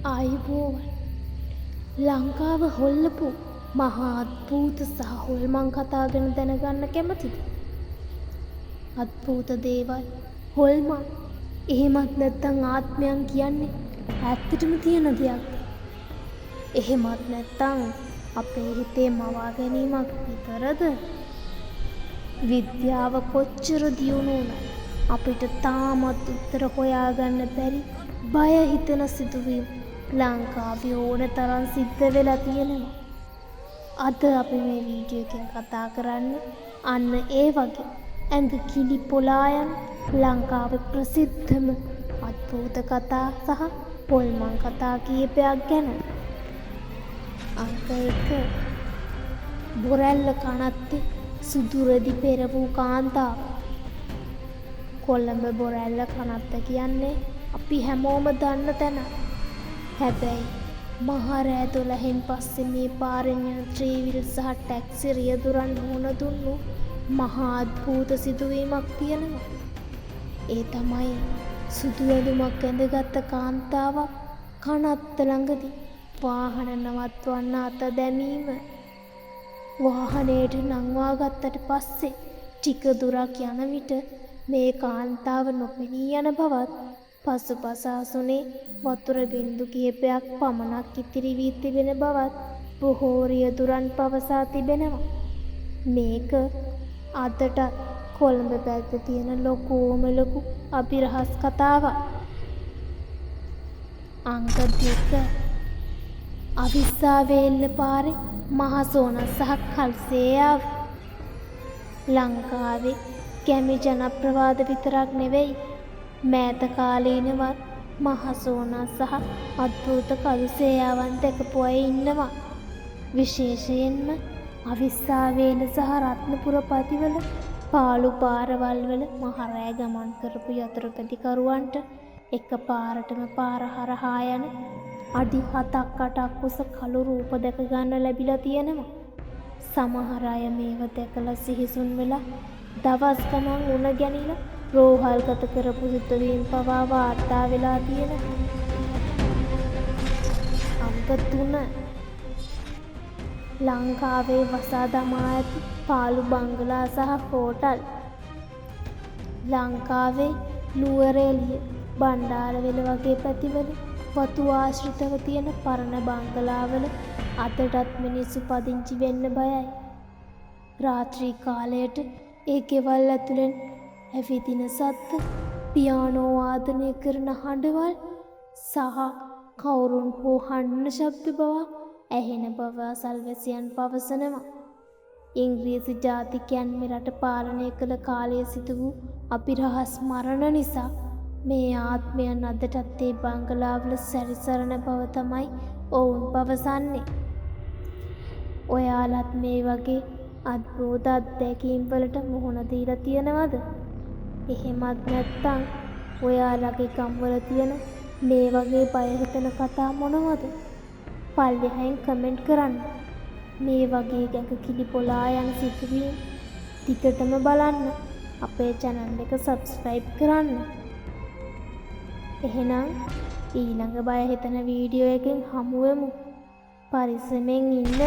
ආයුබෝවන් ලංකාව හොල්ලපු මහා අද්භූත සහ හොල්මන් කතා ගැන දැනගන්න කැමතිද? අද්භූත දේවල් හොල්මන් එහෙමත් නැත්නම් ආත්මයන් කියන්නේ ඇත්තටම තියෙන දෙයක්ද? එහෙමත් නැත්නම් අපේ හිතේ මවා ගැනීමක් විතරද? විද්‍යාව කොච්චර දියුණු වුණත් අපිට තාමත් උත්තර හොයාගන්න බැරි බය හිතෙන සිදුවීම් ලංකාවේ ඕන තරම් සිද්ධ වෙලා තියෙනවා. අද අපි මේ වීඩියෝ එකෙන් කතා කරන්නේ අන්න ඒ වගේ ඇඟ කිලි පොලා යන ලංකාවේ ප්‍රසිද්ධම අද්භූත කතා සහ හොල්මන් කතා කීපයක් ගැන. අංක 1 බොරැල්ල කනත්තේ සුදු රෙදි පෙරවූ කාන්තාව. කොළඹ බොරැල්ල කනත්ත කියන්නේ අපි හැමෝම දන්න තැන. හැබැයි මහරෑ 12න් පස්සේ මේ පාරෙන් යන ත්‍රිවිල් සහ ටැක්සි රියදුරන් මුහුණ දුන්නු මහා අද්භූත සිදුවීමක් තියෙනවා. ඒ තමයි සුදු ඇඳුමක් ඇඳගත්ත කාන්තාවක් කනත්ත ළඟදී වාහන නවත්වන්න අත දැමීම. වාහනයට නංවා ගත්තට පස්සේ ටික දුරක් යන විට මේ කාන්තාව නොපෙනී යන බවත් පසුපස අසුනේ වතුර බින්දු කිහිපයක් පමණක් ඉතිරි වී තිබෙන බවත් බොහෝ රියදුරන් පවසා තිබෙනවා. මේක අදට කොළඹ පැත්තේ තියෙන ලොකුම ලොකු අභිරහස් කතාවක්. අංක 2 අවිස්සාවේල්ල පාරේ මහසෝන සහ කල්සේයාව. ලංකාවේ ගැමි ජනප්‍රවාද විතරක් නෙවෙයි මෑත කාලීනවත් මහසෝන සහ අද්භූත කල්සේයාවන් දැකපු අය ඉන්නවා. විශේෂයෙන්ම අවිස්සාවේල සහ රත්නපුර පතිවල පාළු පාරවල් වල මහරෑ ගමන් කරපු යතුරුපැදිකරුවන්ට එක පාරටම පාර හරහා යන අඩි 7-8ක් උස කළු රූප දැක ගන්න ලැබිලා තියෙනවා. සමහර අය මේව දැකලා සිහිසුන් වෙලා දවස් ගණන් උණ ගැනිලා රෝහල් ගත කරපු සිදුවීම් පවා වාර්තා වෙලා තියෙනවා. අංක 3 ලංකාවේ වසා දමා ඇති පාළු බංගලා සහ හෝටල්. ලංකාවේ නුවරඑළිය බණ්ඩාරවෙල වගේ පැතිවල වතු ආශ්‍රිතව තියෙන පරණ බංගලාවල අදටත් මිනිස්සු පදිංචි වෙන්න බයයි. රාත්‍රී කාලයට ඒ ගෙවල් ඇතුලෙන් ඇවිදින සද්ද, පියානෝ වාදනය කරන හඬවල් සහ කවුරුන් හෝ හඬන ශබ්ද බව ඇහෙන බව අසල්වැසියන් පවසනවා. ඉංග්‍රීසි ජාතිකයන් මේ රට පාලනය කළ කාලයේ සිදු වූ අභිරහස් මරණ නිසා මේ ආත්මයන් අදටත් ඒ බංගලාවල සැරිසරන බව තමයි ඔවුන් පවසන්නේ. ඔයාලත් මේ වගේ අද්භූත අත්දැකීම් වලට මුහුණ දීලා තියෙනවද? එහෙමත් නැත්නම් ඔයාලගේ ගම්වල තියෙන මේ වගේ බය හිතෙන කතා මොනවද? පල්ලෙහායින් කමෙන්ට් කරන්න. මේ වගේ ගැඟ කිලි පොලා යන සිදුවීම් ටිකටම බලන්න අපේ channel එක subscribe කරන්න. එහෙනම් ඊළඟ බය හිතෙන වීඩියෝ එකෙන් හමු වෙමු. පරිස්සමෙන් ඉන්න.